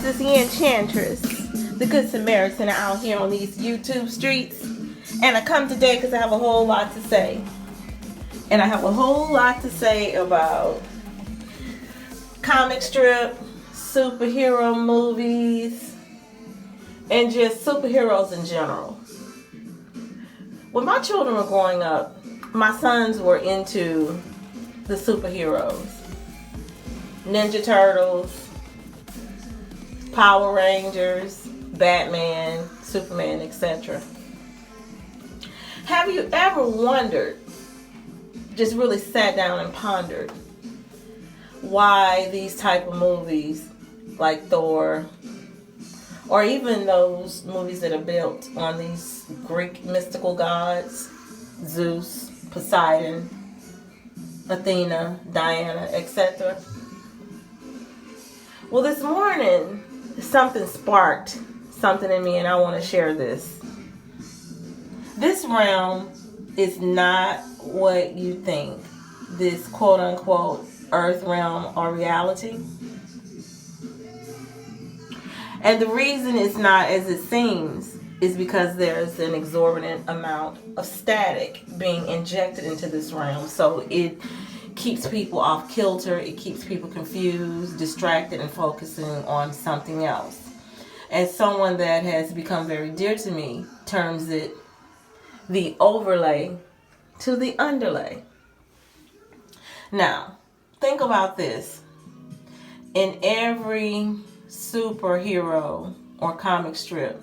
is the Enchantress, the Good Samaritan out here on these YouTube streets. And I come today because I have a whole lot to say. And I have a whole lot to say about comic strip, superhero movies, and just superheroes in general. When my children were growing up, my sons were into the superheroes. Ninja Turtles, Power Rangers, Batman, Superman, etc. Have you ever wondered, just really sat down and pondered, why these type of movies like Thor, or even those movies that are built on these Greek mystical gods, Zeus, Poseidon, Athena, Diana, etc.? Well, this morning, something sparked something in me, and I want to share this. This realm is not what you think, this quote-unquote earth realm or reality. And the reason it's not as it seems is because there's an exorbitant amount of static being injected into this realm. So it keeps people off kilter, it keeps people confused, distracted, and focusing on something else. As someone that has become very dear to me terms it the overlay to the underlay. Now, think about this. In every superhero or comic strip,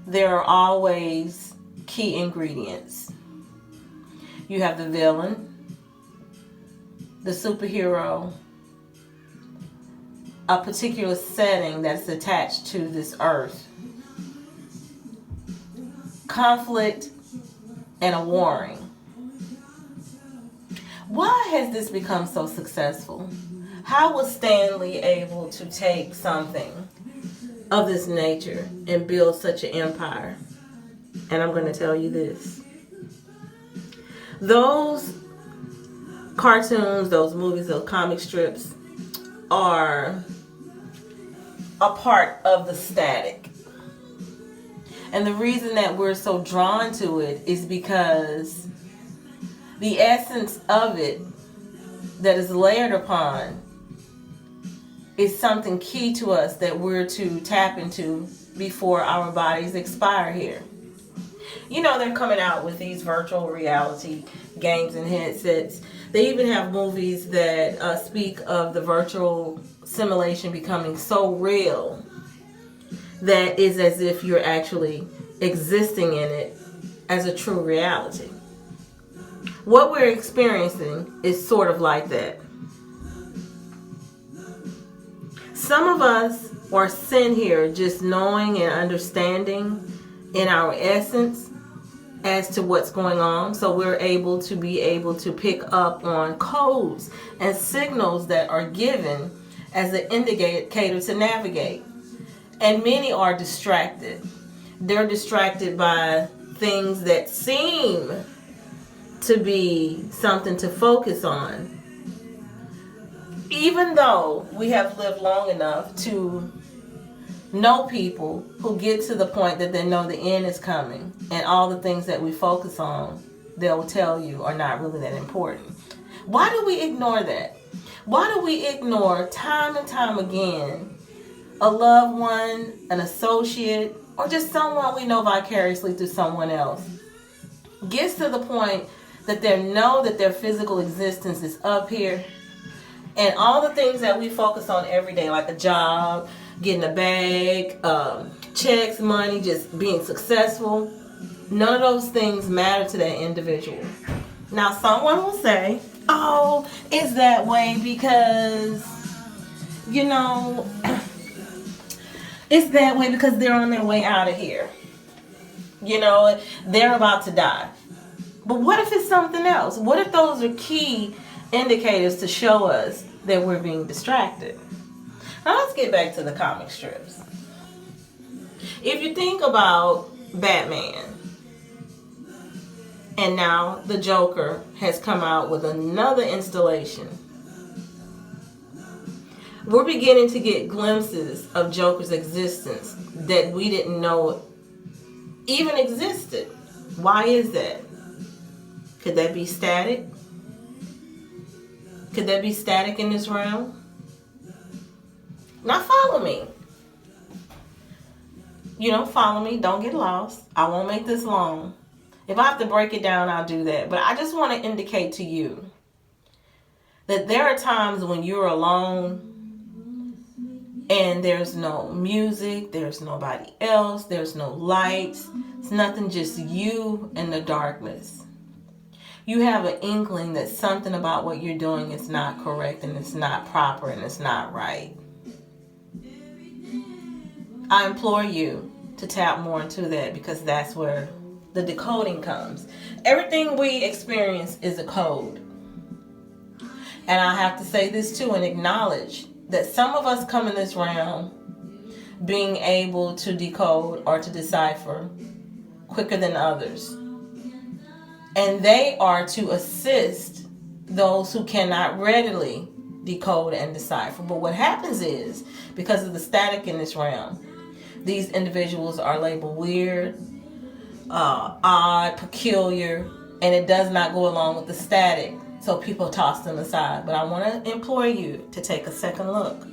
there are always key ingredients. You have the villain, the superhero, a particular setting that's attached to this earth, conflict, and a warring. Why has this become so successful? How was Stan Lee able to take something of this nature and build such an empire? And I'm going to tell you this. Those cartoons, those movies, those comic strips are a part of the static. And the reason that we're so drawn to it is because the essence of it that is layered upon is something key to us that we're to tap into before our bodies expire here. You know, they're coming out with these virtual reality games and headsets. They even have movies that speak of the virtual simulation becoming so real that is as if you're actually existing in it as a true reality. What we're experiencing is sort of like that. Some of us are sent here just knowing and understanding in our essence as to what's going on, so we're able to pick up on codes and signals that are given as an indicator to navigate. And many are distracted. They're distracted by things that seem to be something to focus on. Even though we have lived long enough to know people who get to the point that they know the end is coming, and all the things that we focus on, they'll tell you are not really that important. Why do we ignore that? Why do we ignore time and time again a loved one, an associate, or just someone we know vicariously through someone else gets to the point that they know that their physical existence is up here, and all the things that we focus on every day, like a job, getting a bag, checks, money, just being successful, none of those things matter to that individual. Now, someone will say, oh, it's that way because, you know, it's that way because they're on their way out of here. You know, they're about to die. But what if it's something else? What if those are key indicators to show us that we're being distracted? Now let's get back to the comic strips. If you think about Batman, and now the Joker has come out with another installation. We're beginning to get glimpses of Joker's existence that we didn't know even existed. Why is that? Could that be static? Could there be static in this realm? Now follow me. You don't follow me, don't get lost. I won't make this long. If I have to break it down, I'll do that. But I just want to indicate to you that there are times when you're alone and there's no music, there's nobody else, there's no lights. It's nothing, just you and the darkness. You have an inkling that something about what you're doing is not correct and it's not proper and it's not right. I implore you to tap more into that, because that's where the decoding comes. Everything we experience is a code. And I have to say this too and acknowledge that some of us come in this realm being able to decode or to decipher quicker than others. And they are to assist those who cannot readily decode and decipher. But what happens is, because of the static in this realm, these individuals are labeled weird, odd, peculiar, and it does not go along with the static. So people toss them aside. But I want to implore you to take a second look.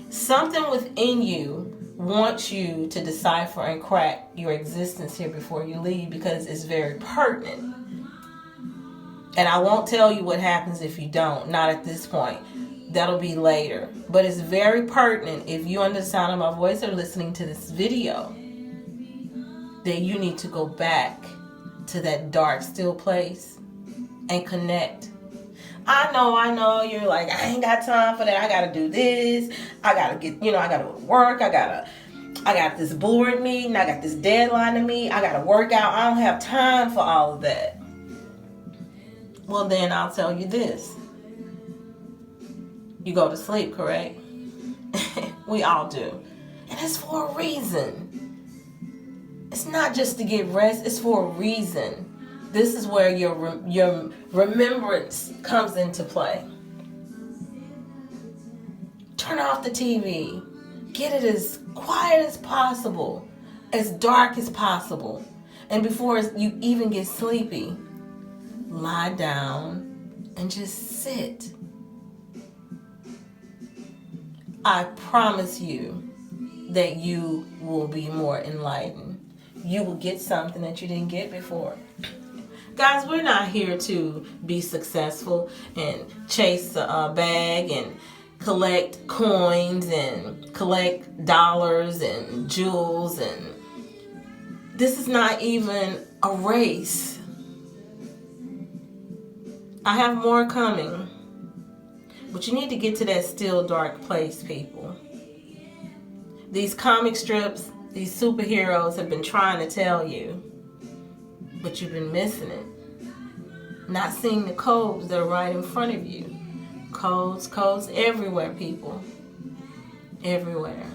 Something within you wants you to decipher and crack your existence here before you leave, because it's very pertinent. And I won't tell you what happens if you don't, not at this point. That'll be later. But it's very pertinent, if you under the sound of my voice are listening to this video, that you need to go back to that dark, still place and connect. I know, you're like, I ain't got time for that. I gotta do this. I gotta get, I gotta work. I got this board meeting. I got this deadline to meet. I gotta work out. I don't have time for all of that. Well, then I'll tell you this. You go to sleep, correct? We all do. And it's for a reason. It's not just to get rest. It's for a reason. This is where your remembrance comes into play. Turn off the TV. Get it as quiet as possible, as dark as possible. And before you even get sleepy, lie down and just sit. I promise you that you will be more enlightened. You will get something that you didn't get before. Guys, we're not here to be successful and chase a bag and collect coins and collect dollars and jewels. And this is not even a race. I have more coming. But you need to get to that still dark place, people. These comic strips, these superheroes have been trying to tell you, but you've been missing it. Not seeing the codes that are right in front of you. Codes everywhere, people. Everywhere.